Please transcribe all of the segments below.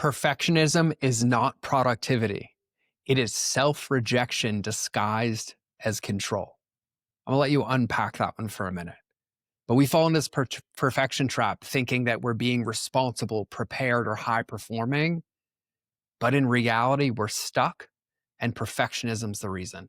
Perfectionism is not productivity. It is self-rejection disguised as control. I'm gonna let you unpack that one for a minute. But we fall into this perfection trap thinking that we're being responsible, prepared, or high performing. But in reality, we're stuck, and perfectionism's the reason.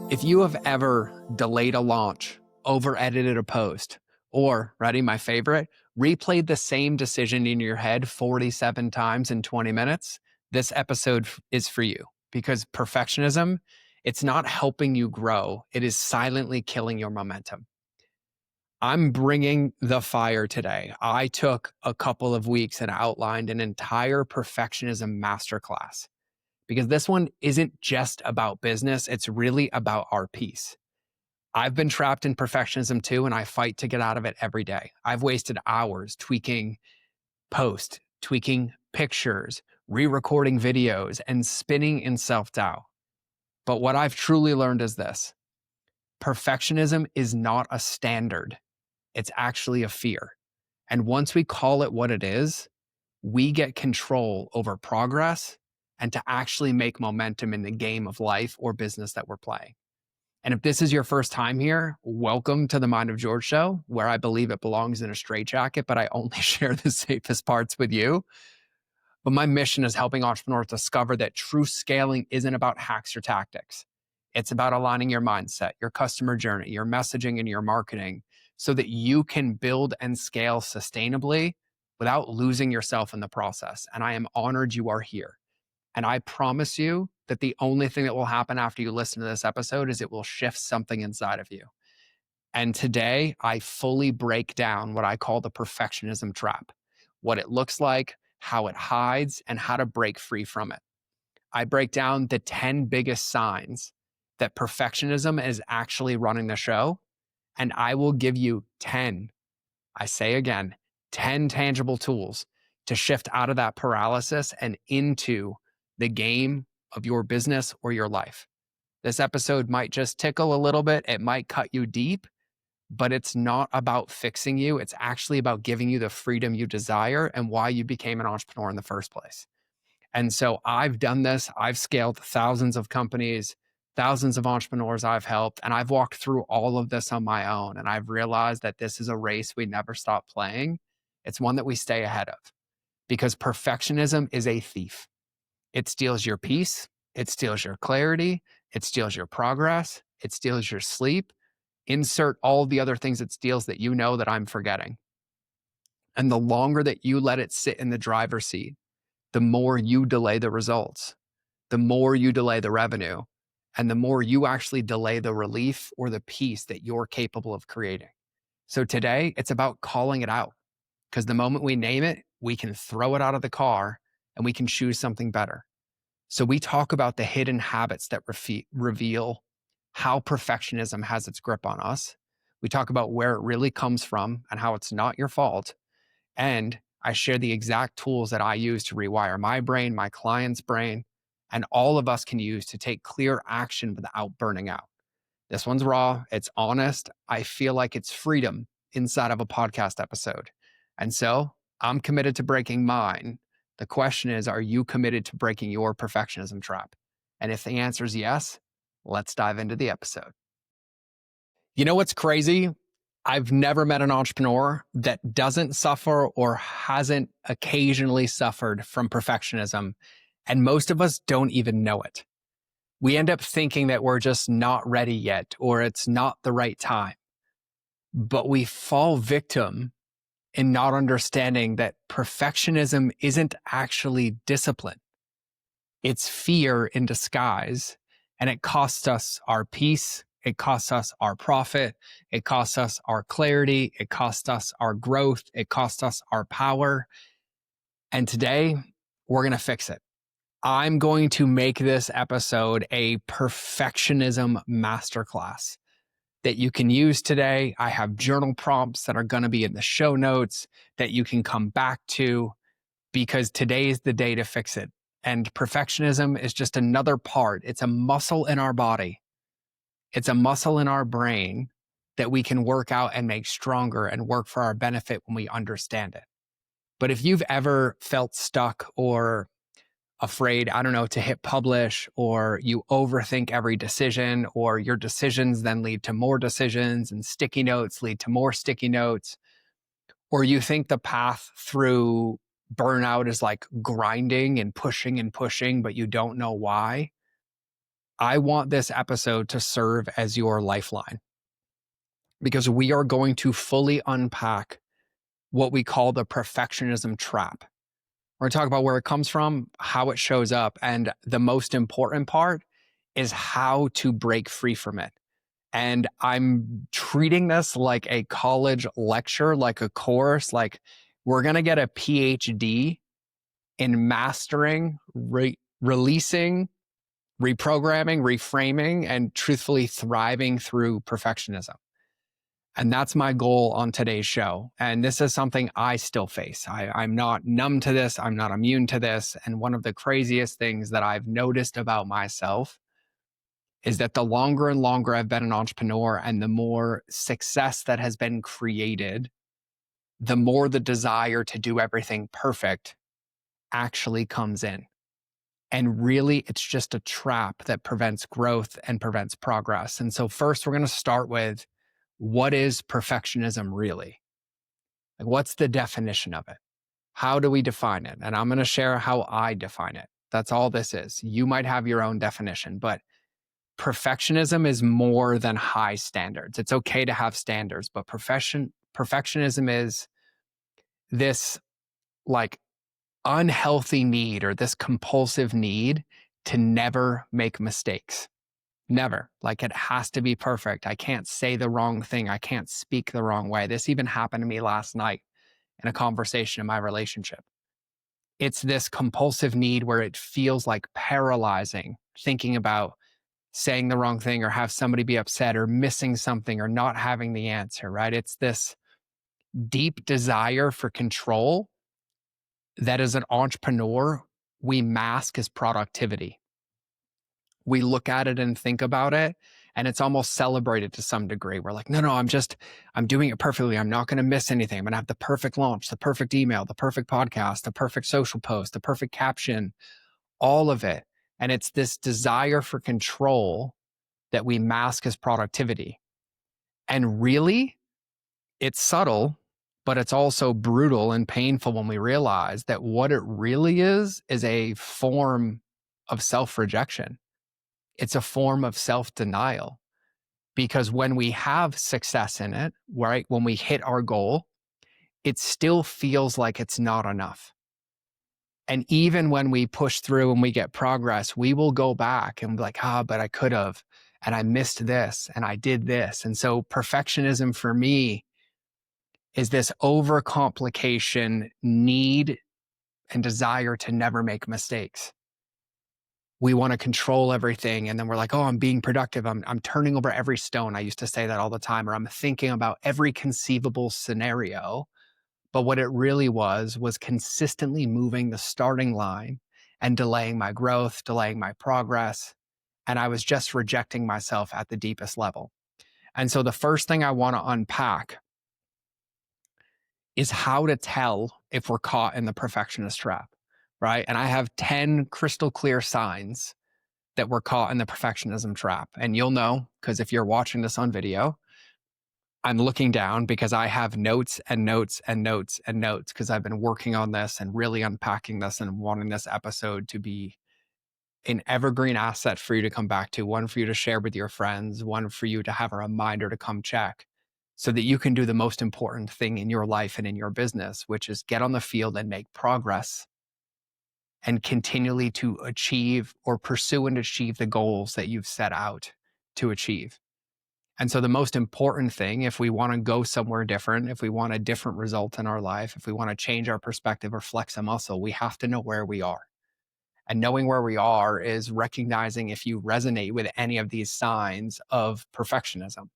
If you have ever delayed a launch, over edited a post, or, ready, my favorite, replayed the same decision in your head 47 times in 20 minutes, this episode is for you. Because perfectionism, it's not helping you grow. It is silently killing your momentum. I'm bringing the fire today. I took a couple of weeks and outlined an entire perfectionism masterclass. Because this one isn't just about business, it's really about our peace. I've been trapped in perfectionism too, and I fight to get out of it every day. I've wasted hours tweaking posts, tweaking pictures, re-recording videos, and spinning in self-doubt. But what I've truly learned is this: perfectionism is not a standard. It's actually a fear. And once we call it what it is, we get control over progress and to actually make momentum in the game of life or business that we're playing. And if this is your first time here, welcome to the Mind of George show, where I believe it belongs in a straitjacket, but I only share the safest parts with you. But my mission is helping entrepreneurs discover that true scaling isn't about hacks or tactics. It's about aligning your mindset, your customer journey, your messaging, and your marketing so that you can build and scale sustainably without losing yourself in the process. And I am honored you are here. And I promise you that the only thing that will happen after you listen to this episode is it will shift something inside of you. And today, I fully break down what I call the perfectionism trap, what it looks like, how it hides, and how to break free from it. I break down the 10 biggest signs that perfectionism is actually running the show. And I will give you 10, I say again, 10 tangible tools to shift out of that paralysis and into the game of your business or your life. This episode might just tickle a little bit. It might cut you deep, but it's not about fixing you. It's actually about giving you the freedom you desire and why you became an entrepreneur in the first place. And so I've done this. I've scaled thousands of companies, thousands of entrepreneurs I've helped, and I've walked through all of this on my own. And I've realized that this is a race we never stop playing. It's one that we stay ahead of, because perfectionism is a thief. It steals your peace. It steals your clarity. It steals your progress. It steals your sleep. Insert all the other things it steals that you know that I'm forgetting. And the longer that you let it sit in the driver's seat, the more you delay the results, the more you delay the revenue, and the more you actually delay the relief or the peace that you're capable of creating. So today, it's about calling it out, because the moment we name it, we can throw it out of the car and we can choose something better. So we talk about the hidden habits that reveal how perfectionism has its grip on us. We talk about where it really comes from and how it's not your fault. And I share the exact tools that I use to rewire my brain, my client's brain, and all of us can use to take clear action without burning out. This one's raw. It's honest. I feel like it's freedom inside of a podcast episode. And so I'm committed to breaking mine. The question is, are you committed to breaking your perfectionism trap? And if the answer is yes, let's dive into the episode. You know what's crazy? I've never met an entrepreneur that doesn't suffer or hasn't occasionally suffered from perfectionism. And most of us don't even know it. We end up thinking that we're just not ready yet, or it's not the right time. But we fall victim in not understanding that perfectionism isn't actually discipline. It's fear in disguise, and it costs us our peace. It costs us our profit. It costs us our clarity. It costs us our growth. It costs us our power. And today, we're going to fix it. I'm going to make this episode a perfectionism masterclass that you can use today. I have journal prompts that are going to be in the show notes that you can come back to, because today is the day to fix it. And perfectionism is just another part. It's a muscle in our body. It's a muscle in our brain that we can work out and make stronger and work for our benefit when we understand it. But if you've ever felt stuck or afraid, I don't know, to hit publish, or you overthink every decision, or your decisions then lead to more decisions and sticky notes lead to more sticky notes, or you think the path through burnout is like grinding and pushing, but you don't know why, I want this episode to serve as your lifeline, because we are going to fully unpack what we call the perfectionism trap. We're going to talk about where it comes from, how it shows up, and the most important part is how to break free from it. And I'm treating this like a college lecture, like a course, like we're going to get a PhD in mastering, releasing, reprogramming, reframing, and truthfully thriving through perfectionism. And that's my goal on today's show. And this is something I still face. I'm not numb to this. I'm not immune to this. And one of the craziest things that I've noticed about myself is that the longer and longer I've been an entrepreneur and the more success that has been created, the more the desire to do everything perfect actually comes in. And really, it's just a trap that prevents growth and prevents progress. And so first, we're going to start with, what is perfectionism really? Like, what's the definition of it? How do we define it? And I'm going to share how I define it. That's all this is. You might have your own definition, but perfectionism is more than high standards. It's okay to have standards, but perfectionism is this like unhealthy need, or this compulsive need to never make mistakes. Never. Like, it has to be perfect. I can't say the wrong thing. I can't speak the wrong way. This even happened to me last night in a conversation in my relationship. It's this compulsive need where it feels like paralyzing, thinking about saying the wrong thing or have somebody be upset or missing something or not having the answer, right? It's this deep desire for control that as an entrepreneur, we mask as productivity. We look at it and think about it, and it's almost celebrated to some degree. We're like, no, I'm doing it perfectly. I'm not going to miss anything. I'm going to have the perfect launch, the perfect email, the perfect podcast, the perfect social post, the perfect caption, all of it. And it's this desire for control that we mask as productivity. And really, it's subtle, but it's also brutal and painful when we realize that what it really is a form of self-rejection. It's a form of self-denial, because when we have success in it, right, when we hit our goal, it still feels like it's not enough. And even when we push through and we get progress, we will go back and be like, but I could have, and I missed this, and I did this. And so perfectionism for me is this overcomplication, need, and desire to never make mistakes. We want to control everything. And then we're like, I'm being productive. I'm turning over every stone. I used to say that all the time, or I'm thinking about every conceivable scenario. But what it really was consistently moving the starting line and delaying my growth, delaying my progress. And I was just rejecting myself at the deepest level. And so the first thing I want to unpack is how to tell if we're caught in the perfectionist trap, right? And I have 10 crystal clear signs that we're caught in the perfectionism trap. And you'll know, because if you're watching this on video, I'm looking down because I have notes and notes and notes and notes, because I've been working on this and really unpacking this and wanting this episode to be an evergreen asset for you to come back to, one for you to share with your friends, one for you to have a reminder to come check, so that you can do the most important thing in your life and in your business, which is get on the field and make progress and continually to achieve or pursue and achieve the goals that you've set out to achieve. And so the most important thing, if we want to go somewhere different, if we want a different result in our life, if we want to change our perspective or flex a muscle, we have to know where we are. And knowing where we are is recognizing if you resonate with any of these signs of perfectionism.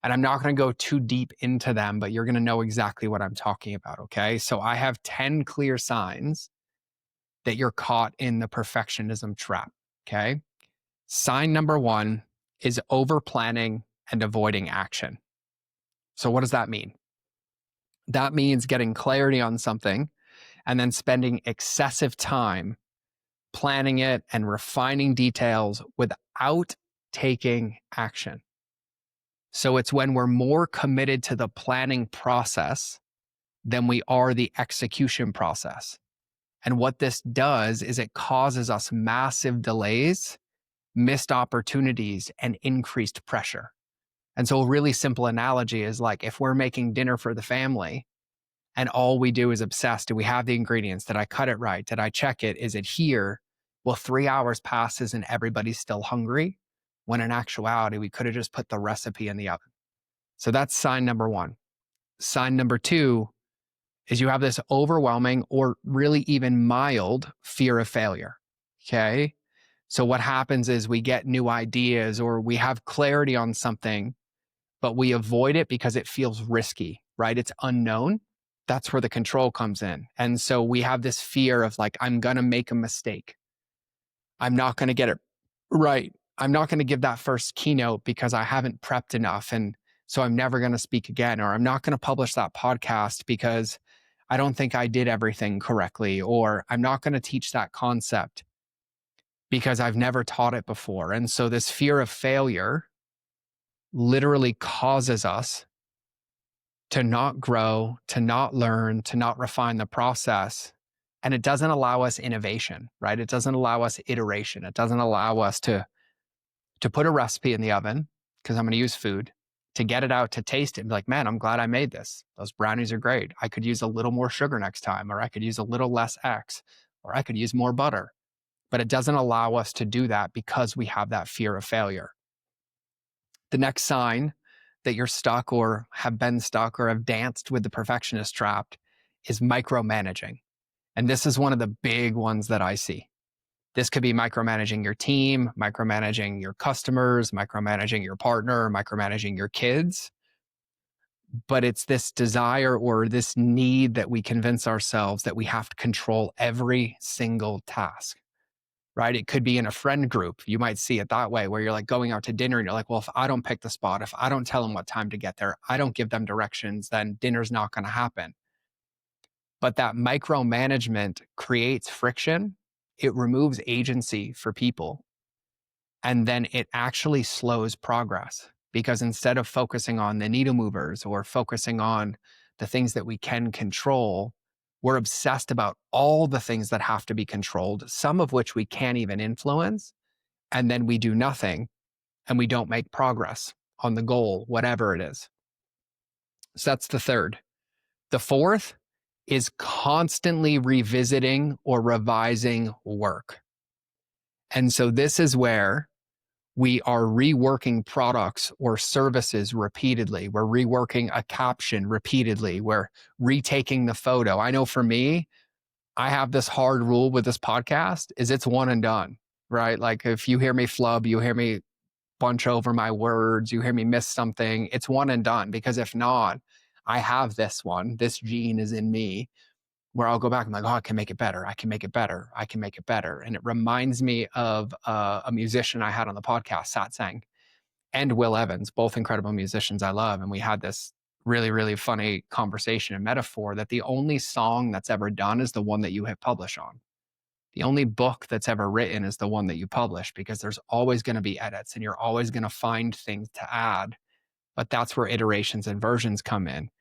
And I'm not going to go too deep into them, but you're going to know exactly what I'm talking about, okay? So I have 10 clear signs that you're caught in the perfectionism trap, okay? Sign number 1 is over planning and avoiding action. So what does that mean? That means getting clarity on something and then spending excessive time planning it and refining details without taking action. So it's when we're more committed to the planning process than we are the execution process. And what this does is it causes us massive delays, missed opportunities, and increased pressure. And so a really simple analogy is like if we're making dinner for the family and all we do is obsess, do we have the ingredients? Did I cut it right? Did I check it? Is it here? Well, 3 hours passes and everybody's still hungry, when in actuality, we could have just put the recipe in the oven. So that's sign number one. Sign number two is you have this overwhelming or really even mild fear of failure. Okay. So what happens is we get new ideas or we have clarity on something, but we avoid it because it feels risky, right? It's unknown. That's where the control comes in. And so we have this fear of like, I'm going to make a mistake. I'm not going to get it right. I'm not going to give that first keynote because I haven't prepped enough. And so I'm never going to speak again, or I'm not going to publish that podcast because I don't think I did everything correctly, or I'm not going to teach that concept because I've never taught it before. And so this fear of failure literally causes us to not grow, to not learn, to not refine the process. And it doesn't allow us innovation, right? It doesn't allow us iteration. It doesn't allow us to put a recipe in the oven, because I'm going to use food, to get it out, to taste it and be like, man, I'm glad I made this. Those brownies are great. I could use a little more sugar next time, or I could use a little less X, or I could use more butter. But it doesn't allow us to do that because we have that fear of failure. The next sign that you're stuck or have been stuck or have danced with the perfectionist trap is micromanaging. And this is one of the big ones that I see. This could be micromanaging your team, micromanaging your customers, micromanaging your partner, micromanaging your kids. But it's this desire or this need that we convince ourselves that we have to control every single task, right? It could be in a friend group. You might see it that way, where you're like going out to dinner and you're like, well, if I don't pick the spot, if I don't tell them what time to get there, I don't give them directions, then dinner's not going to happen. But that micromanagement creates friction. It removes agency for people. And then it actually slows progress, because instead of focusing on the needle movers or focusing on the things that we can control, we're obsessed about all the things that have to be controlled, some of which we can't even influence. And then we do nothing and we don't make progress on the goal, whatever it is. So that's the third. The fourth is constantly revisiting or revising work. And so this is where we are reworking products or services repeatedly. We're reworking a caption repeatedly. We're retaking the photo. I know for me, I have this hard rule with this podcast is it's one and done, right? Like if you hear me flub, you hear me bunch over my words, you hear me miss something, it's one and done. Because if not, I have this one, this gene is in me, where I'll go back and I'm like, oh, I can make it better. I can make it better. I can make it better. And it reminds me of a musician I had on the podcast, Sat Sang, and Will Evans, both incredible musicians I love. And we had this really, really funny conversation and metaphor that the only song that's ever done is the one that you hit publish on. The only book that's ever written is the one that you publish, because there's always going to be edits and you're always going to find things to add. But that's where iterations and versions come in.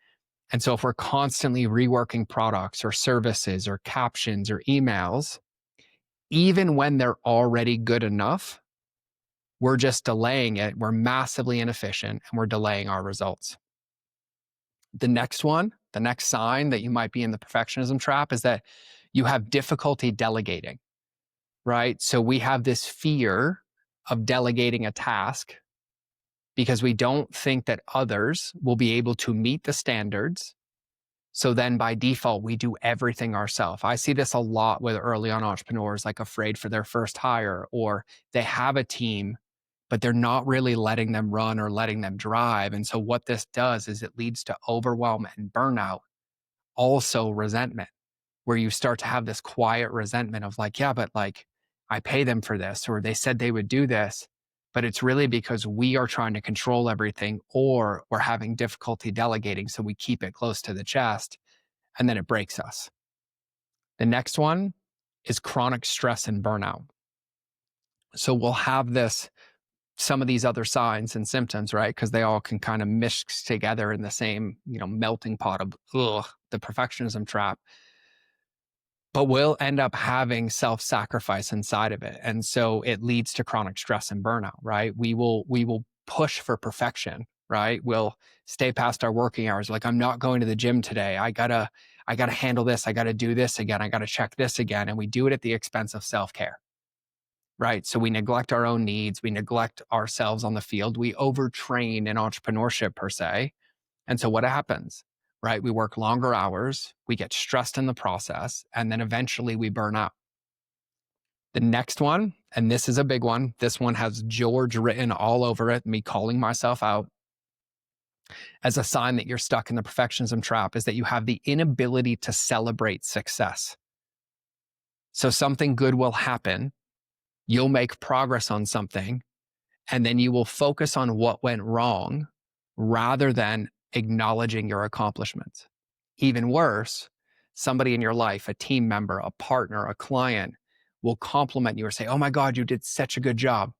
And so if we're constantly reworking products or services or captions or emails, even when they're already good enough, we're just delaying it. We're massively inefficient and we're delaying our results. The next one, the next sign that you might be in the perfectionism trap is that you have difficulty delegating, right? So we have this fear of delegating a task because we don't think that others will be able to meet the standards. So then by default, we do everything ourselves. I see this a lot with early on entrepreneurs, like afraid for their first hire, or they have a team, but they're not really letting them run or letting them drive. And so what this does is it leads to overwhelm and burnout, also resentment, where you start to have this quiet resentment of like, yeah, but like I pay them for this, or they said they would do this. but it's really because we are trying to control everything, or we're having difficulty delegating. So we keep it close to the chest and then it breaks us. The next one is chronic stress and burnout. So we'll have some of these other signs and symptoms, right? Because they all can kind of mix together in the same, melting pot of the perfectionism trap. But we'll end up having self-sacrifice inside of it. And so it leads to chronic stress and burnout, right? We will push for perfection, right? We'll stay past our working hours. Like, I'm not going to the gym today. I gotta handle this. I gotta do this again. I gotta check this again. And we do it at the expense of self-care, right? So we neglect our own needs. We neglect ourselves on the field. We overtrain in entrepreneurship per se. And so what happens, right? We work longer hours, we get stressed in the process, and then eventually we burn out. The next one, and this is a big one, this one has George written all over it, me calling myself out as a sign that you're stuck in the perfectionism trap, is that you have the inability to celebrate success. So something good will happen, you'll make progress on something, and then you will focus on what went wrong rather than acknowledging your accomplishments. Even worse, somebody in your life, a team member, a partner, a client, will compliment you or say, "Oh my God, you did such a good job,"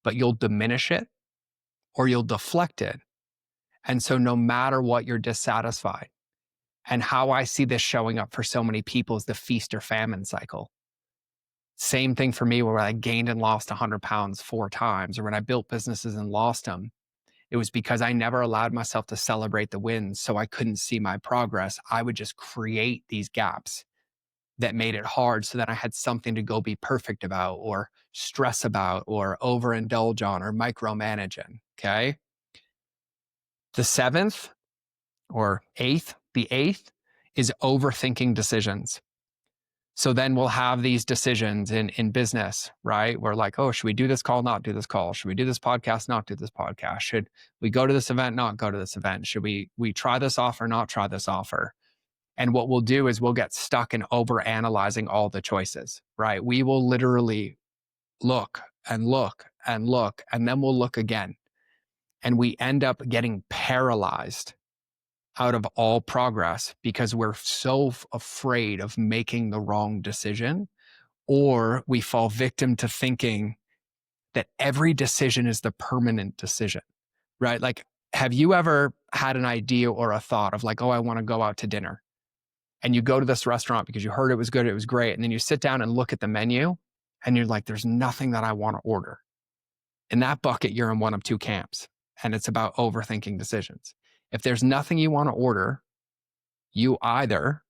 but you'll diminish it or you'll deflect it. And so no matter what, you're dissatisfied. And how I see this showing up for so many people is the feast or famine cycle. Same thing for me, where I gained and lost 100 pounds 4 times, or when I built businesses and lost them. It was because I never allowed myself to celebrate the wins, so I couldn't see my progress. I would just create these gaps that made it hard, so that I had something to go be perfect about or stress about or overindulge on or micromanaging, okay? The eighth is overthinking decisions. So then we'll have these decisions in business, right? We're like, oh, should we do this call, not do this call? Should we do this podcast, not do this podcast? Should we go to this event, not go to this event? Should we try this offer, not try this offer? And what we'll do is we'll get stuck in overanalyzing all the choices, right? We will literally look and look and look, and then we'll look again. And we end up getting paralyzed out of all progress because we're so afraid of making the wrong decision, or we fall victim to thinking that every decision is the permanent decision, right? Like, have you ever had an idea or a thought of like, oh, I want to go out to dinner? And you go to this restaurant because you heard it was good, it was great. And then you sit down and look at the menu and you're like, there's nothing that I want to order. In that bucket, you're in one of two camps, and it's about overthinking decisions. If there's nothing you want to order, you either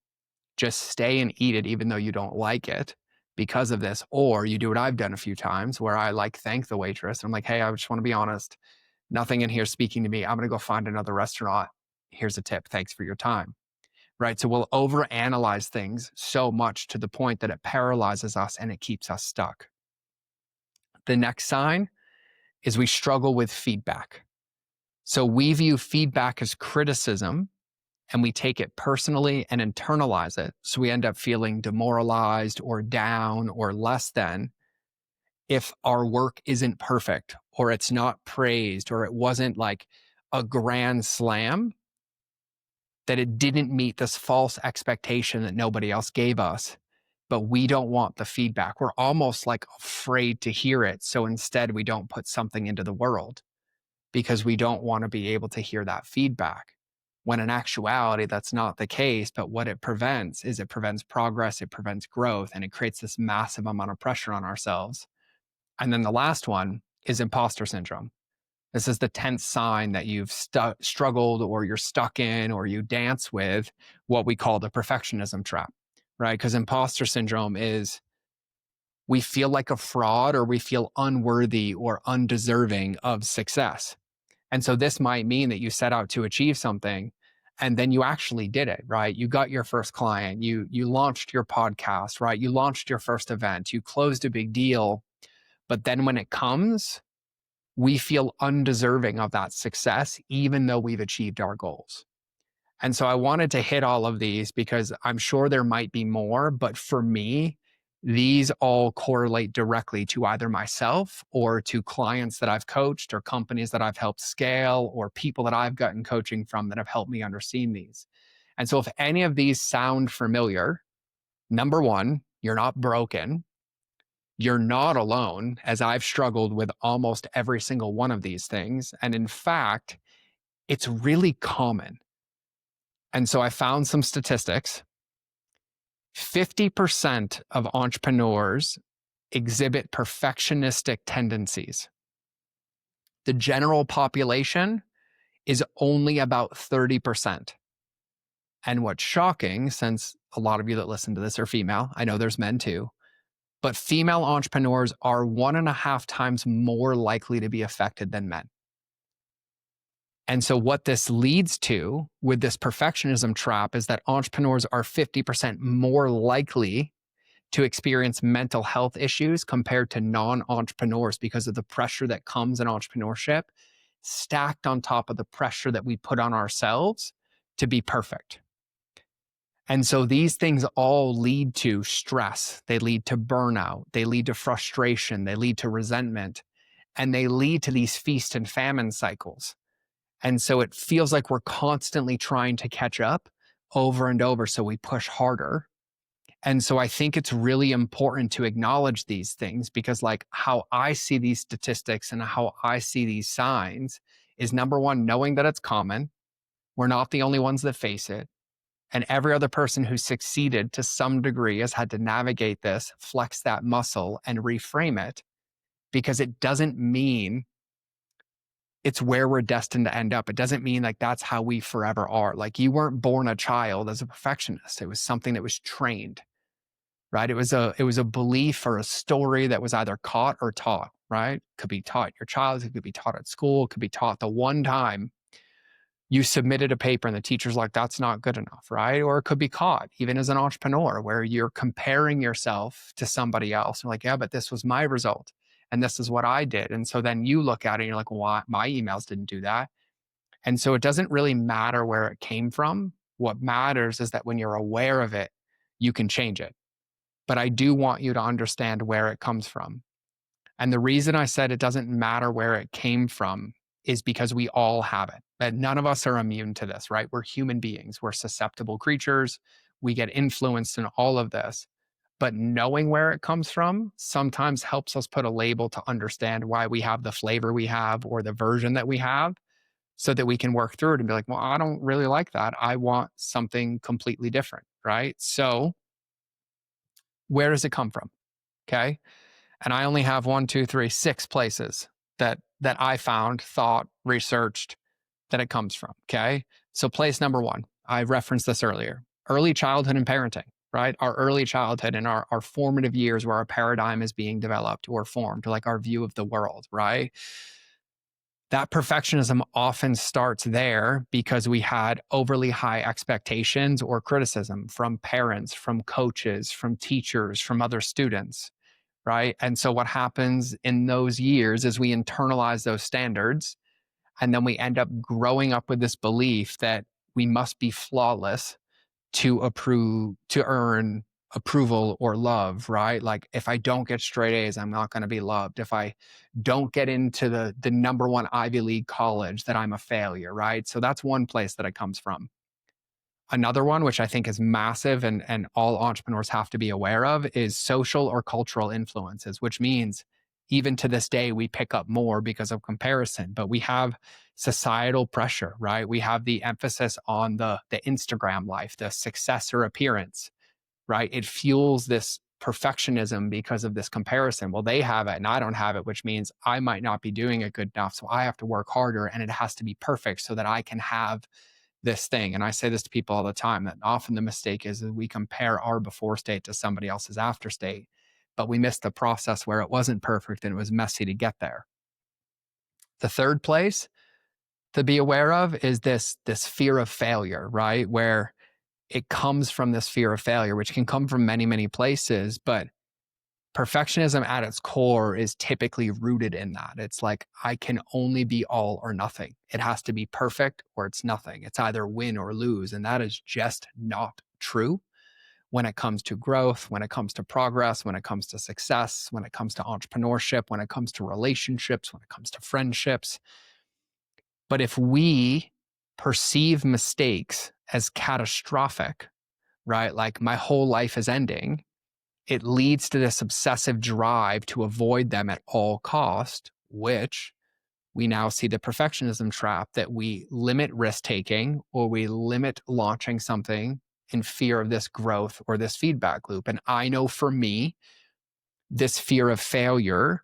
just stay and eat it even though you don't like it because of this, or you do what I've done a few times where I thank the waitress. I'm like, hey, I just want to be honest. Nothing in here speaking to me. I'm going to go find another restaurant. Here's a tip. Thanks for your time. Right? So we'll overanalyze things so much to the point that it paralyzes us and it keeps us stuck. The next sign is we struggle with feedback. So we view feedback as criticism, and we take it personally and internalize it. So we end up feeling demoralized or down or less than if our work isn't perfect, or it's not praised, or it wasn't like a grand slam, that it didn't meet this false expectation that nobody else gave us. But we don't want the feedback. We're almost like afraid to hear it. So instead, we don't put something into the world because we don't want to be able to hear that feedback. When in actuality, that's not the case. But what it prevents is it prevents progress, it prevents growth, and it creates this massive amount of pressure on ourselves. And then the last one is imposter syndrome. This is the 10th sign that you've struggled, or you're stuck in, or you dance with what we call the perfectionism trap, right? Because imposter syndrome is we feel like a fraud, or we feel unworthy or undeserving of success. And so this might mean that you set out to achieve something and then you actually did it, right? You got your first client, you launched your podcast, right? You launched your first event, you closed a big deal. But then when it comes, we feel undeserving of that success, even though we've achieved our goals. And so I wanted to hit all of these because I'm sure there might be more, but for me, these all correlate directly to either myself or to clients that I've coached or companies that I've helped scale or people that I've gotten coaching from that have helped me understand these. And so if any of these sound familiar, number one, you're not broken. You're not alone, as I've struggled with almost every single one of these things. And in fact, it's really common. And so I found some statistics. 50% of entrepreneurs exhibit perfectionistic tendencies. The general population is only about 30%. And what's shocking, since a lot of you that listen to this are female, I know there's men too, but female entrepreneurs are 1.5 times more likely to be affected than men. And so what this leads to with this perfectionism trap is that entrepreneurs are 50% more likely to experience mental health issues compared to non-entrepreneurs because of the pressure that comes in entrepreneurship, stacked on top of the pressure that we put on ourselves to be perfect. And so these things all lead to stress. They lead to burnout. They lead to frustration. They lead to resentment. And they lead to these feast and famine cycles. And so it feels like we're constantly trying to catch up over and over. So we push harder. And so I think it's really important to acknowledge these things because, like, how I see these statistics and how I see these signs is number one, knowing that it's common. We're not the only ones that face it. And every other person who's succeeded to some degree has had to navigate this, flex that muscle, and reframe it because it doesn't mean it's where we're destined to end up. It doesn't mean like that's how we forever are. Like, you weren't born a child as a perfectionist. It was something that was trained, right? It was a belief or a story that was either caught or taught, right? Could be taught your child, it could be taught at school, it could be taught the one time you submitted a paper and the teacher's like, that's not good enough, right? Or it could be caught even as an entrepreneur where you're comparing yourself to somebody else. You're like, yeah, but this was my result and this is what I did. And so then you look at it and you're like, well, my emails didn't do that. And so it doesn't really matter where it came from. What matters is that when you're aware of it, you can change it. But I do want you to understand where it comes from. And the reason I said it doesn't matter where it came from is because we all have it. But none of us are immune to this, right? We're human beings. We're susceptible creatures. We get influenced in all of this. But knowing where it comes from sometimes helps us put a label to understand why we have the flavor we have or the version that we have so that we can work through it and be like, well, I don't really like that. I want something completely different, right? So where does it come from? Okay. And I only have 6 places that I found, thought, researched that it comes from. Okay. So place number one, I referenced this earlier, early childhood and parenting, right? Our early childhood and our formative years where our paradigm is being developed or formed, like our view of the world, right? That perfectionism often starts there because we had overly high expectations or criticism from parents, from coaches, from teachers, from other students, right? And so what happens in those years is we internalize those standards and then we end up growing up with this belief that we must be flawless to earn approval or love, right? Like, if I don't get straight A's, I'm not going to be loved. If I don't get into the number one Ivy League college, that I'm a failure, right? So that's one place that it comes from. Another one, which I think is massive and all entrepreneurs have to be aware of, is social or cultural influences, which means even to this day, we pick up more because of comparison, but we have societal pressure, right? We have the emphasis on the Instagram life, the success or appearance, right? It fuels this perfectionism because of this comparison. Well, they have it and I don't have it, which means I might not be doing it good enough. So I have to work harder and it has to be perfect so that I can have this thing. And I say this to people all the time that often the mistake is that we compare our before state to somebody else's after state, but we miss the process where it wasn't perfect and it was messy to get there. The third place to be aware of is this fear of failure, right? Where it comes from this fear of failure, which can come from many, many places, but perfectionism at its core is typically rooted in that. It's like, I can only be all or nothing. It has to be perfect or it's nothing. It's either win or lose. And that is just not true. when it comes to growth, when it comes to progress, when it comes to success, when it comes to entrepreneurship, when it comes to relationships, when it comes to friendships. But if we perceive mistakes as catastrophic, right? Like my whole life is ending, it leads to this obsessive drive to avoid them at all cost, which we now see the perfectionism trap, that we limit risk taking or we limit launching something in fear of this growth or this feedback loop. And I know for me, this fear of failure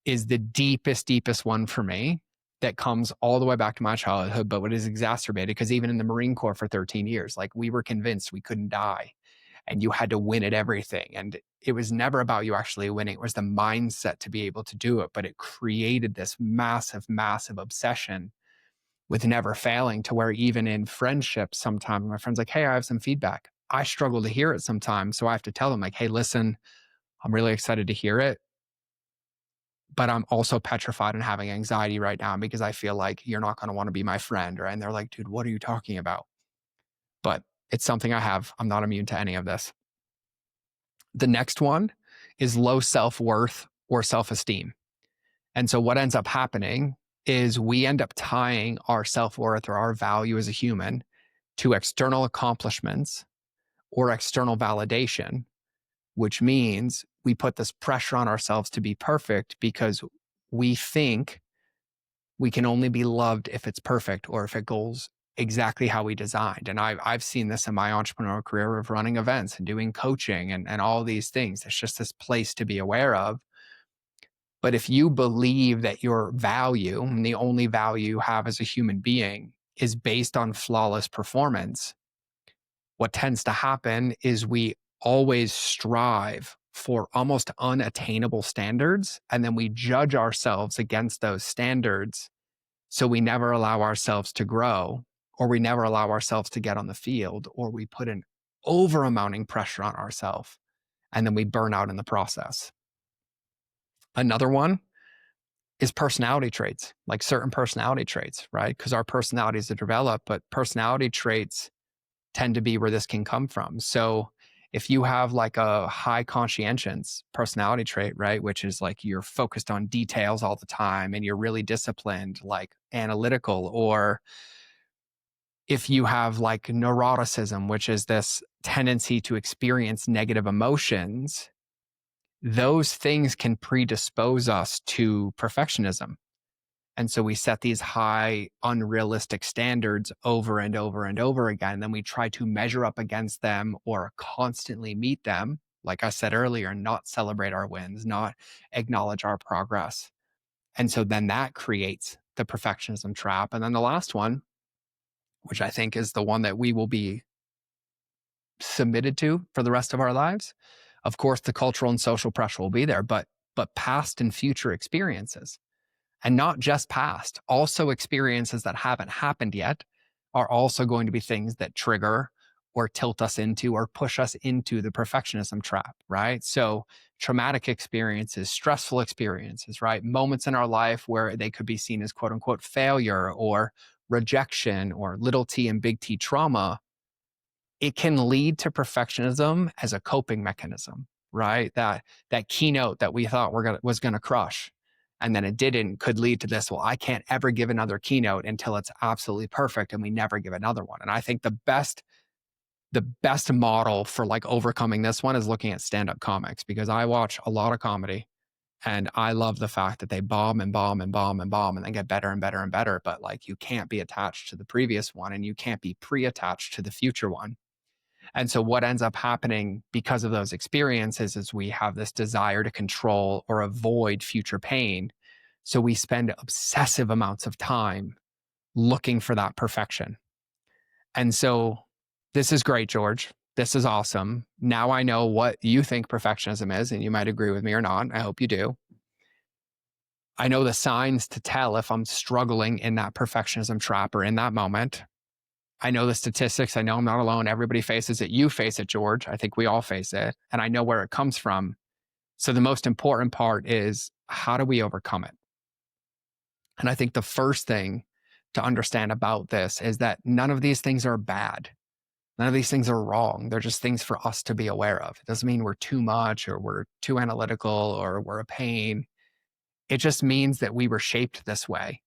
is the deepest one for me, that comes all the way back to my childhood, but what is exacerbated because even in the Marine Corps for 13 years, like we were convinced we couldn't die and you had to win at everything. And it was never about you actually winning. It was the mindset to be able to do it. But it created this massive obsession with never failing, to where even in friendships, sometimes my friend's like, hey, I have some feedback. I struggle to hear it sometimes. So I have to tell them like, hey, listen, I'm really excited to hear it, but I'm also petrified and having anxiety right now because I feel like you're not going to want to be my friend. And they're like, dude, what are you talking about? But it's something I have. I'm not immune to any of this. The next one is low self-worth or self-esteem. And so what ends up happening is we end up tying our self-worth or our value as a human to external accomplishments or external validation, which means we put this pressure on ourselves to be perfect because we think we can only be loved if it's perfect or if it goes exactly how we designed. And I've seen this in my entrepreneurial career of running events and doing coaching and all these things. It's just this place to be aware of. But if you believe that your value and the only value you have as a human being is based on flawless performance, what tends to happen is we always strive for almost unattainable standards. And then we judge ourselves against those standards. So we never allow ourselves to grow, or we never allow ourselves to get on the field, or we put an over-amounting pressure on ourselves, and then we burn out in the process. Another one is personality traits, like certain personality traits, right? Because our personalities are developed, but personality traits tend to be where this can come from. So if you have like a high conscientious personality trait, right, which is like you're focused on details all the time and you're really disciplined, like analytical, or if you have like neuroticism, which is this tendency to experience negative emotions, those things can predispose us to perfectionism. And so we set these high, unrealistic standards over and over again. And then we try to measure up against them or constantly meet them. Like I said earlier, not celebrate our wins, not acknowledge our progress. And so then that creates the perfectionism trap. And then the last one, which I think is the one that we will be submitted to for the rest of our lives. Of course, the cultural and social pressure will be there, but past and future experiences. And not just past, also experiences that haven't happened yet are also going to be things that trigger or tilt us into or push us into the perfectionism trap, right? So traumatic experiences, stressful experiences, right? Moments in our life where they could be seen as quote unquote failure or rejection or little t and big T trauma, it can lead to perfectionism as a coping mechanism, right? That keynote that we thought was going to crush, and then it didn't, could lead to this, well, I can't ever give another keynote until it's absolutely perfect, and we never give another one. And I think the best model for like overcoming this one is looking at stand-up comics, because I watch a lot of comedy and I love the fact that they bomb and bomb and bomb and bomb and then get better and better and better. But like, you can't be attached to the previous one and you can't be pre-attached to the future one. And so what ends up happening because of those experiences is we have this desire to control or avoid future pain. So we spend obsessive amounts of time looking for that perfection. And so this is great, George. This is awesome. Now I know what you think perfectionism is, and you might agree with me or not. I hope you do. I know the signs to tell if I'm struggling in that perfectionism trap or in that moment. I know the statistics. I know I'm not alone. Everybody faces it. You face it, George. I think we all face it. And I know where it comes from. So the most important part is, how do we overcome it? And I think the first thing to understand about this is that none of these things are bad. None of these things are wrong. They're just things for us to be aware of. It doesn't mean we're too much or we're too analytical or we're a pain. It just means that we were shaped this way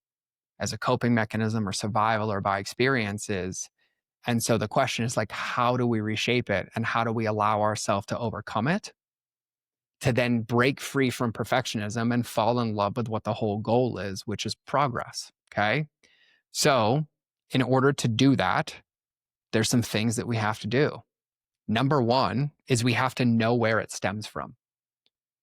as a coping mechanism or survival or by experiences. And so the question is like, how do we reshape it? And how do we allow ourselves to overcome it? To then break free from perfectionism and fall in love with what the whole goal is, which is progress. Okay. So, in order to do that, there's some things that we have to do. Number one is we have to know where it stems from.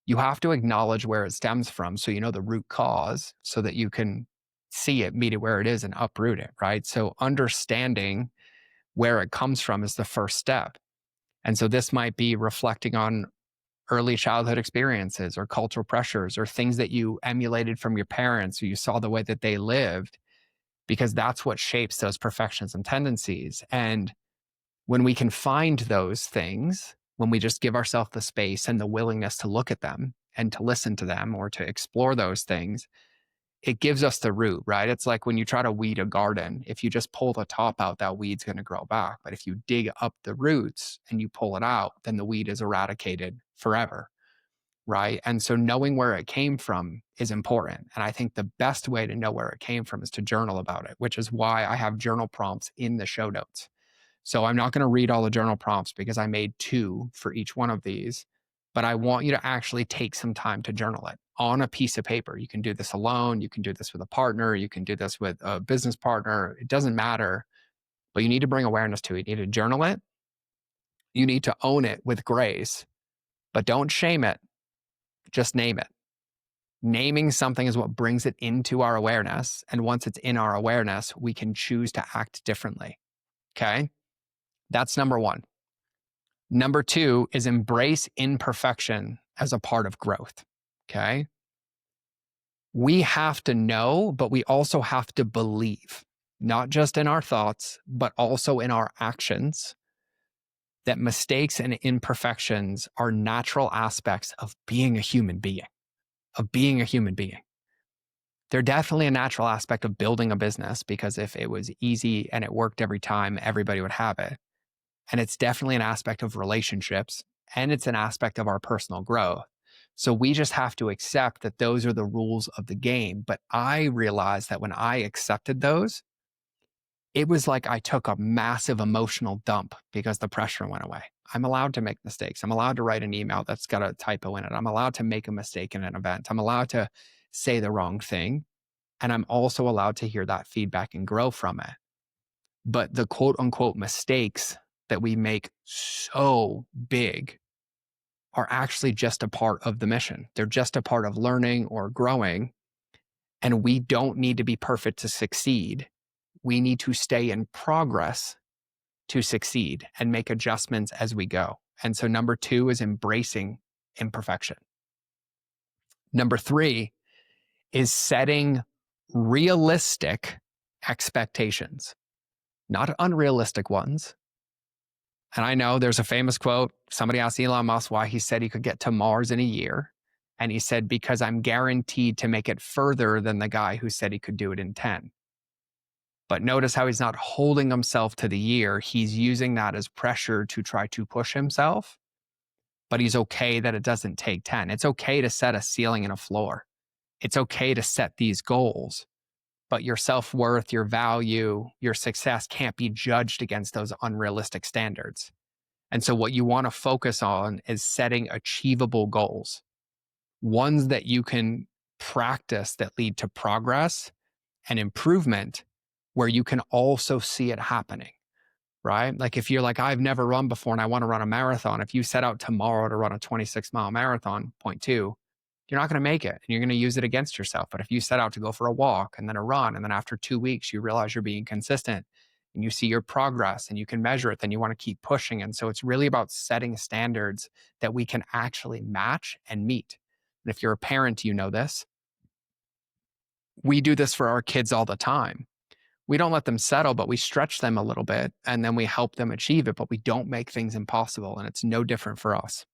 You have to acknowledge where it stems from so you know the root cause so that you can see it, meet it where it is, and uproot it, right? So, understanding where it comes from is the first step. And so, this might be reflecting on early childhood experiences or cultural pressures or things that you emulated from your parents or you saw the way that they lived, because that's what shapes those perfectionism tendencies. And when we can find those things, when we just give ourselves the space and the willingness to look at them and to listen to them or to explore those things, it gives us the root, right? It's like when you try to weed a garden, if you just pull the top out, that weed's going to grow back. But if you dig up the roots and you pull it out, then the weed is eradicated forever, right? And so knowing where it came from is important. And I think the best way to know where it came from is to journal about it, which is why I have journal prompts in the show notes. So I'm not going to read all the journal prompts because I made 2 for each one of these, but I want you to actually take some time to journal it on a piece of paper. You can do this alone. You can do this with a partner. You can do this with a business partner. It doesn't matter, but you need to bring awareness to it. You need to journal it. You need to own it with grace, but don't shame it. Just name it. Naming something is what brings it into our awareness. And once it's in our awareness, we can choose to act differently. Okay. That's number one. Number 2 is embrace imperfection as a part of growth. Okay. We have to know, but we also have to believe, not just in our thoughts, but also in our actions, that mistakes and imperfections are natural aspects of being a human being, of being a human being. They're definitely a natural aspect of building a business, because if it was easy and it worked every time, everybody would have it. And it's definitely an aspect of relationships, and it's an aspect of our personal growth. So we just have to accept that those are the rules of the game. But I realized that when I accepted those, it was like I took a massive emotional dump because the pressure went away. I'm allowed to make mistakes. I'm allowed to write an email that's got a typo in it. I'm allowed to make a mistake in an event. I'm allowed to say the wrong thing. And I'm also allowed to hear that feedback and grow from it. But the quote unquote mistakes that we make so big are actually just a part of the mission. They're just a part of learning or growing. And we don't need to be perfect to succeed. We need to stay in progress to succeed and make adjustments as we go. And so number 2 is embracing imperfection. Number 3 is setting realistic expectations, not unrealistic ones. And I know there's a famous quote. Somebody asked Elon Musk why he said he could get to Mars in a year. And he said, because I'm guaranteed to make it further than the guy who said he could do it in 10. But notice how he's not holding himself to the year. He's using that as pressure to try to push himself. But he's okay that it doesn't take 10. It's okay to set a ceiling and a floor. It's okay to set these goals. But your self-worth, your value, your success can't be judged against those unrealistic standards. And so what you want to focus on is setting achievable goals, ones that you can practice that lead to progress and improvement, where you can also see it happening, right? Like if you're like, I've never run before and I want to run a marathon. If you set out tomorrow to run a 26-mile marathon, point 2, you're not going to make it and you're going to use it against yourself. But if you set out to go for a walk and then a run, and then after 2 weeks, you realize you're being consistent and you see your progress and you can measure it, then you want to keep pushing. And so it's really about setting standards that we can actually match and meet. And if you're a parent, you know this. We do this for our kids all the time. We don't let them settle, but we stretch them a little bit and then we help them achieve it, but we don't make things impossible. And it's no different for us.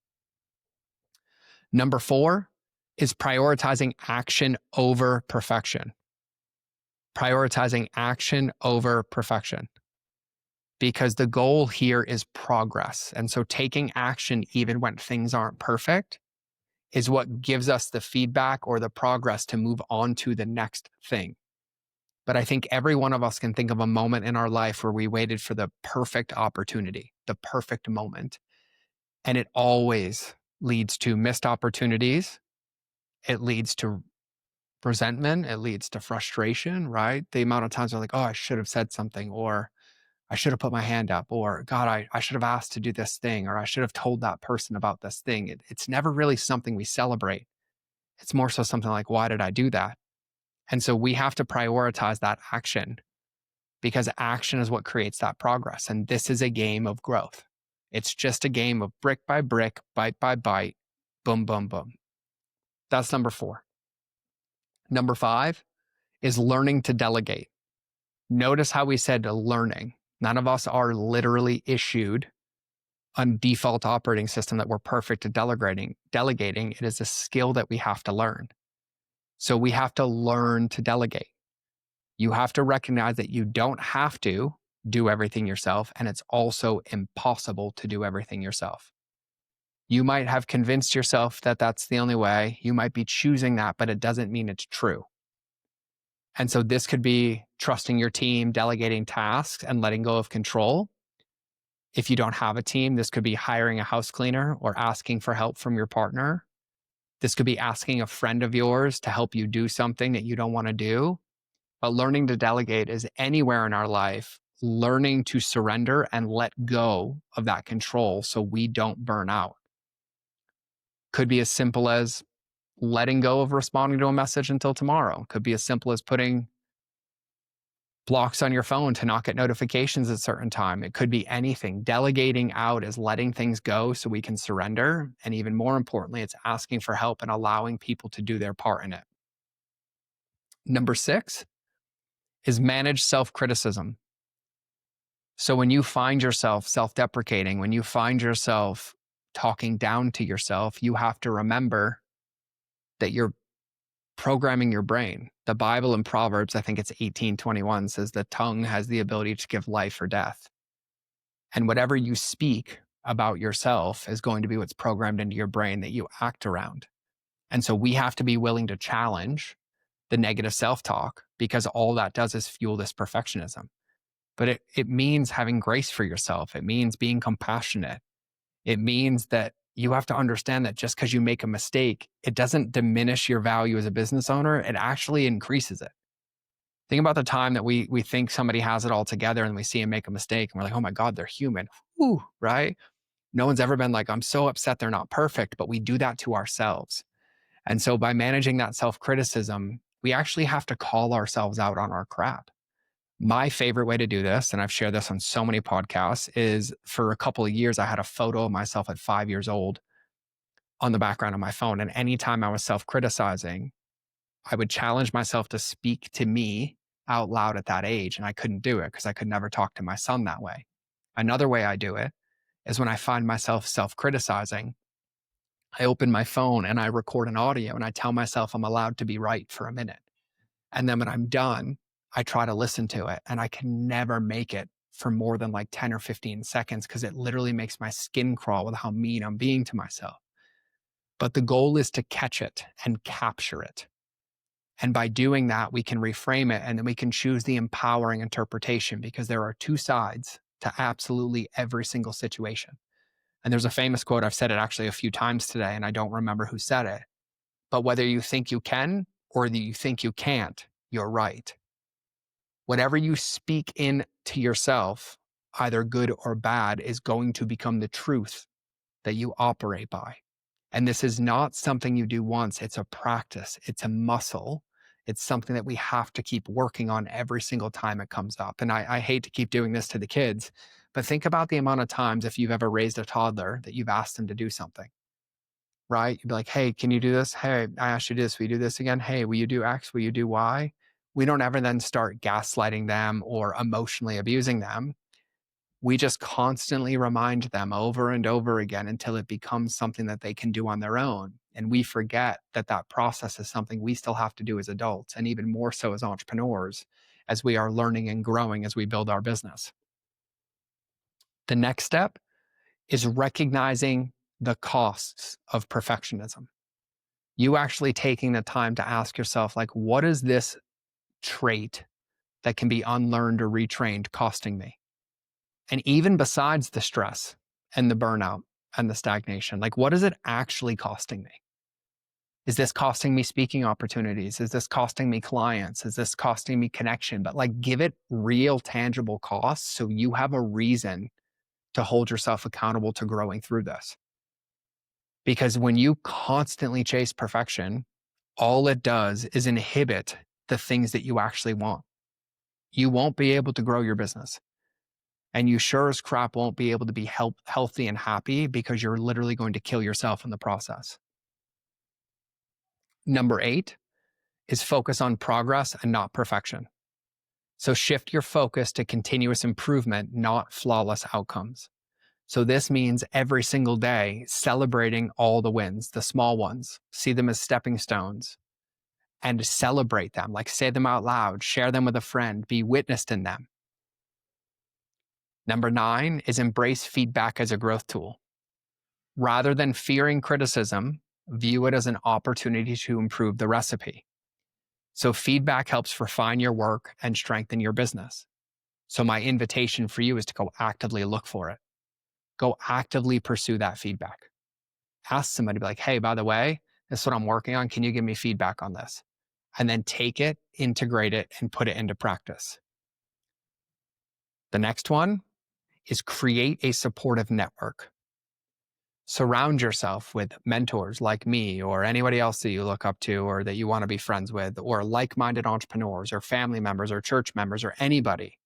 Number 4 is prioritizing action over perfection. Prioritizing action over perfection. because the goal here is progress. And so taking action, even when things aren't perfect, is what gives us the feedback or the progress to move on to the next thing. But I think every one of us can think of a moment in our life where we waited for the perfect opportunity, the perfect moment. And it always leads to missed opportunities. It leads to resentment. It leads to frustration, right? The amount of times we're like, oh, I should have said something, or I should have put my hand up, or God, I should have asked to do this thing, or I should have told that person about this thing. It's never really something we celebrate. It's more so something like, why did I do that? And so we have to prioritize that action, because action is what creates that progress. And this is a game of growth. It's just a game of brick by brick, bite by bite, boom, boom, boom. That's number 4. Number 5 is learning to delegate. Notice how we said learning. None of us are literally issued a default operating system that we're perfect at delegating. It is a skill that we have to learn. So we have to learn to delegate. You have to recognize that you don't have to do everything yourself, and it's also impossible to do everything yourself. You might have convinced yourself that that's the only way. You might be choosing that, but it doesn't mean it's true. And so this could be trusting your team, delegating tasks, and letting go of control. If you don't have a team, this could be hiring a house cleaner or asking for help from your partner. This could be asking a friend of yours to help you do something that you don't want to do. But learning to delegate is anywhere in our life, learning to surrender and let go of that control so we don't burn out. Could be as simple as letting go of responding to a message until tomorrow. Could be as simple as putting blocks on your phone to not get notifications at a certain time. It could be anything. Delegating out is letting things go so we can surrender. And even more importantly, it's asking for help and allowing people to do their part in it. Number 6 is manage self-criticism. So when you find yourself self-deprecating, when you find yourself talking down to yourself, you have to remember that you're programming your brain. The Bible in Proverbs, I think it's 18:21, says the tongue has the ability to give life or death. And whatever you speak about yourself is going to be what's programmed into your brain that you act around. And so we have to be willing to challenge the negative self-talk, because all that does is fuel this perfectionism. But it means having grace for yourself. It means being compassionate. It means that you have to understand that just because you make a mistake, it doesn't diminish your value as a business owner. It actually increases it. Think about the time that we think somebody has it all together and we see them make a mistake and we're like, oh my God, they're human. Whew, right? No one's ever been like, I'm so upset they're not perfect, but we do that to ourselves. And so by managing that self-criticism, we actually have to call ourselves out on our crap. My favorite way to do this, and I've shared this on so many podcasts, is for a couple of years, I had a photo of myself at 5 years old on the background of my phone. And anytime I was self-criticizing, I would challenge myself to speak to me out loud at that age. And I couldn't do it because I could never talk to my son that way. Another way I do it is when I find myself self-criticizing, I open my phone and I record an audio and I tell myself I'm allowed to be right for a minute. And then when I'm done, I try to listen to it, and I can never make it for more than like 10 or 15 seconds because it literally makes my skin crawl with how mean I'm being to myself. But the goal is to catch it and capture it. And by doing that, we can reframe it, and then we can choose the empowering interpretation, because there are 2 sides to absolutely every single situation. And there's a famous quote, I've said it actually a few times today, and I don't remember who said it. But whether you think you can or that you think you can't, you're right. Whatever you speak in to yourself, either good or bad, is going to become the truth that you operate by. And this is not something you do once. It's a practice. It's a muscle. It's something that we have to keep working on every single time it comes up. And I hate to keep doing this to the kids, but think about the amount of times, if you've ever raised a toddler, that you've asked them to do something, right? You'd be like, hey, can you do this? Hey, I asked you to do this. Will you do this again? Hey, will you do X? Will you do Y? We don't ever then start gaslighting them or emotionally abusing them. We just constantly remind them over and over again until it becomes something that they can do on their own. And we forget that that process is something we still have to do as adults, and even more so as entrepreneurs, as we are learning and growing as we build our business. The next step is recognizing the costs of perfectionism. You actually taking the time to ask yourself, like, what is this trait that can be unlearned or retrained costing me? And even besides the stress and the burnout and the stagnation, like, what is it actually costing me? Is this costing me speaking opportunities? Is this costing me clients? Is this costing me connection? But like, give it real tangible costs so you have a reason to hold yourself accountable to growing through this. Because when you constantly chase perfection, all it does is inhibit the things that you actually want. You won't be able to grow your business. And you sure as crap won't be able to be healthy and happy because you're literally going to kill yourself in the process. Number 8 is focus on progress and not perfection. So shift your focus to continuous improvement, not flawless outcomes. So this means every single day celebrating all the wins, the small ones, see them as stepping stones and celebrate them, like say them out loud, share them with a friend, be witnessed in them. Number 9 is embrace feedback as a growth tool. Rather than fearing criticism, view it as an opportunity to improve the recipe. So feedback helps refine your work and strengthen your business. So my invitation for you is to go actively look for it. Go actively pursue that feedback. Ask somebody, be like, hey, by the way, this is what I'm working on. Can you give me feedback on this? And then take it, integrate it, and put it into practice. The next one is create a supportive network. Surround yourself with mentors like me or anybody else that you look up to or that you want to be friends with, or like-minded entrepreneurs or family members or church members or anybody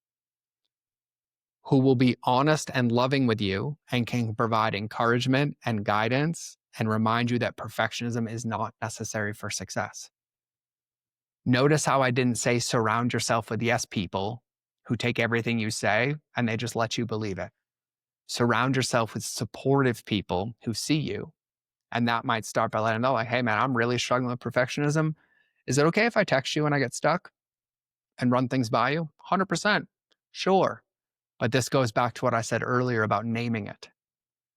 who will be honest and loving with you and can provide encouragement and guidance and remind you that perfectionism is not necessary for success. Notice how I didn't say surround yourself with yes people who take everything you say and they just let you believe it. Surround yourself with supportive people who see you. And that might start by letting them know, like, hey, man, I'm really struggling with perfectionism. Is it okay if I text you when I get stuck and run things by you? 100%. Sure. But this goes back to what I said earlier about naming it.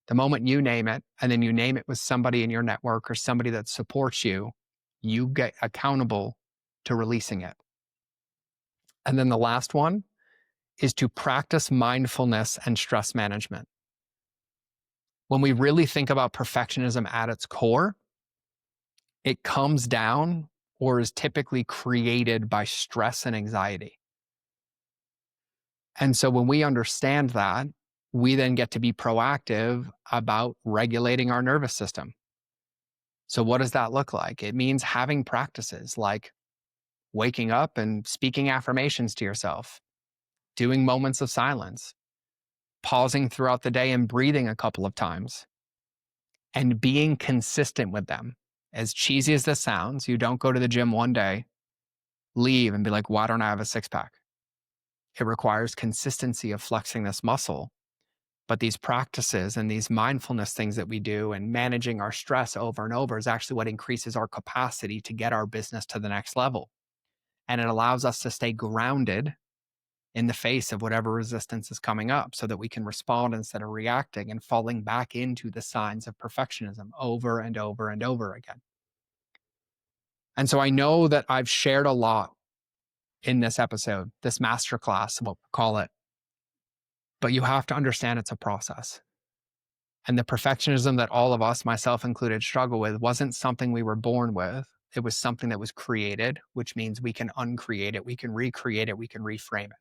The moment you name it, and then you name it with somebody in your network or somebody that supports you, you get accountable to releasing it. And then the last one is to practice mindfulness and stress management. When we really think about perfectionism at its core, it comes down or is typically created by stress and anxiety. And so when we understand that, we then get to be proactive about regulating our nervous system. So what does that look like? It means having practices like waking up and speaking affirmations to yourself, doing moments of silence, pausing throughout the day and breathing a couple of times, and being consistent with them. As cheesy as this sounds, you don't go to the gym one day, leave and be like, why don't I have a six pack? It requires consistency of flexing this muscle. But these practices and these mindfulness things that we do and managing our stress over and over is actually what increases our capacity to get our business to the next level. And it allows us to stay grounded in the face of whatever resistance is coming up so that we can respond instead of reacting and falling back into the signs of perfectionism over and over and over again. And so I know that I've shared a lot in this episode, this masterclass, what we call it, but you have to understand it's a process. And the perfectionism that all of us, myself included, struggle with wasn't something we were born with. It was something that was created, which means we can uncreate it, we can recreate it, we can reframe it.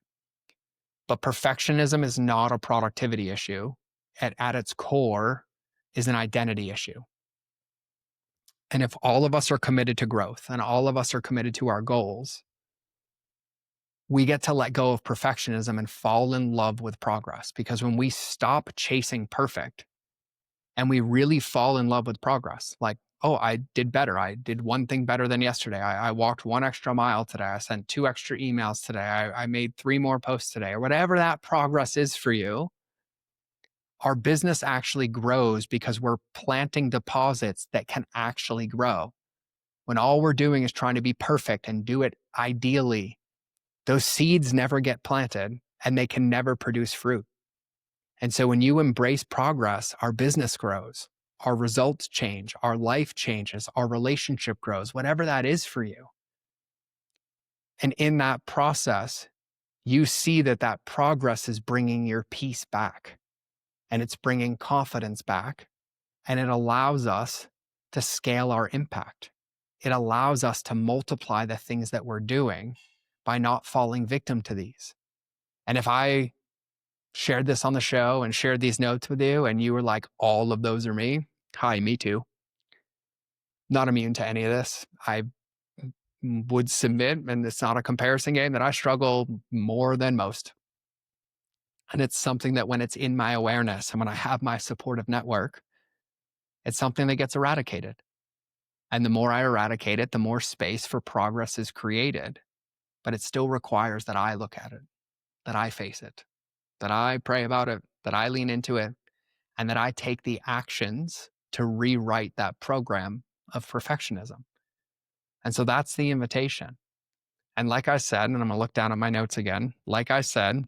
But perfectionism is not a productivity issue. At its core is an identity issue. And if all of us are committed to growth and all of us are committed to our goals, we get to let go of perfectionism and fall in love with progress. Because when we stop chasing perfect and we really fall in love with progress, like, oh, I did better. I did one thing better than yesterday. I walked 1 extra mile today. I sent 2 extra emails today. I made 3 more posts today, or whatever that progress is for you. Our business actually grows because we're planting deposits that can actually grow. When all we're doing is trying to be perfect and do it ideally, those seeds never get planted and they can never produce fruit. And so when you embrace progress, our business grows, our results change, our life changes, our relationship grows, whatever that is for you. And in that process, you see that that progress is bringing your peace back, and it's bringing confidence back, and it allows us to scale our impact. It allows us to multiply the things that we're doing by not falling victim to these. And if I shared this on the show and shared these notes with you, and you were like, all of those are me, hi, me too. Not immune to any of this. I would submit, and it's not a comparison game, that I struggle more than most. And it's something that when it's in my awareness and when I have my supportive network, it's something that gets eradicated. And the more I eradicate it, the more space for progress is created. But it still requires that I look at it, that I face it, that I pray about it, that I lean into it, and that I take the actions to rewrite that program of perfectionism. And so that's the invitation. And like I said, and I'm going to look down at my notes again, like I said,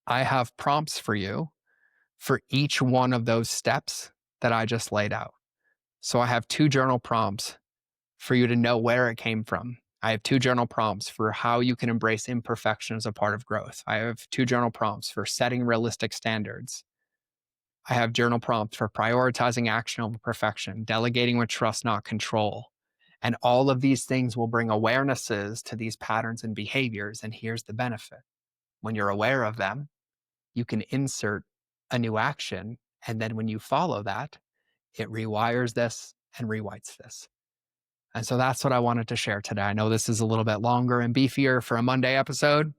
I have prompts for you for each one of those steps that I just laid out. So I have 2 journal prompts for you to know where it came from. I have 2 journal prompts for how you can embrace imperfection as a part of growth. I have 2 journal prompts for setting realistic standards. I have journal prompts for prioritizing action over perfection, delegating with trust, not control. And all of these things will bring awarenesses to these patterns and behaviors. And here's the benefit. When you're aware of them, you can insert a new action. And then when you follow that, it rewires this and rewrites this. And so that's what I wanted to share today. I know this is a little bit longer and beefier for a Monday episode,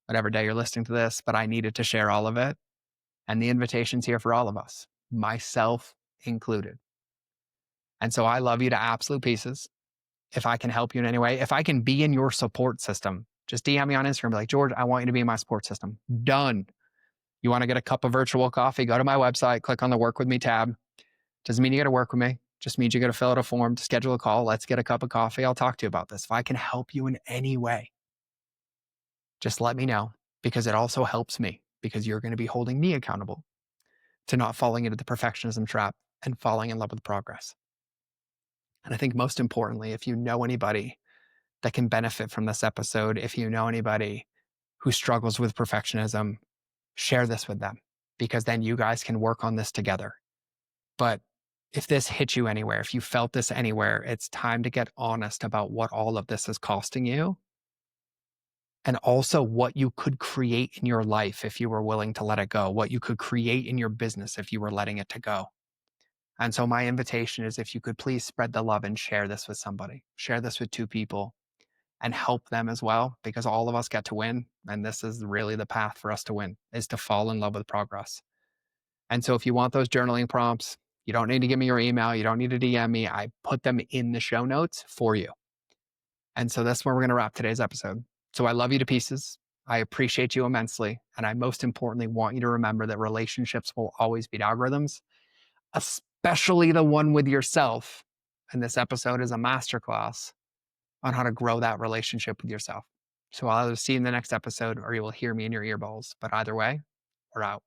whatever day you're listening to this, but I needed to share all of it. And the invitation's here for all of us, myself included. And so I love you to absolute pieces. If I can help you in any way, if I can be in your support system, just DM me on Instagram, be like, George, I want you to be in my support system. Done. You want to get a cup of virtual coffee, go to my website, click on the Work With Me tab. Doesn't mean you got to work with me. Just means you got to fill out a form to schedule a call. Let's get a cup of coffee. I'll talk to you about this. If I can help you in any way, just let me know, because it also helps me, because you're going to be holding me accountable to not falling into the perfectionism trap and falling in love with progress. And I think most importantly, if you know anybody that can benefit from this episode, if you know anybody who struggles with perfectionism, share this with them, because then you guys can work on this together. But if this hit you anywhere, if you felt this anywhere, it's time to get honest about what all of this is costing you, and also what you could create in your life if you were willing to let it go, what you could create in your business if you were letting it to go. And so my invitation is, if you could please spread the love and share this with somebody, share this with 2 people and help them as well, because all of us get to win. And this is really the path for us to win, is to fall in love with progress. And so if you want those journaling prompts, you don't need to give me your email. You don't need to DM me. I put them in the show notes for you. And so that's where we're going to wrap today's episode. So I love you to pieces. I appreciate you immensely. And I most importantly want you to remember that relationships will always beat algorithms, especially the one with yourself. And this episode is a masterclass on how to grow that relationship with yourself. So I'll either see you in the next episode, or you will hear me in your earballs. But either way, we're out.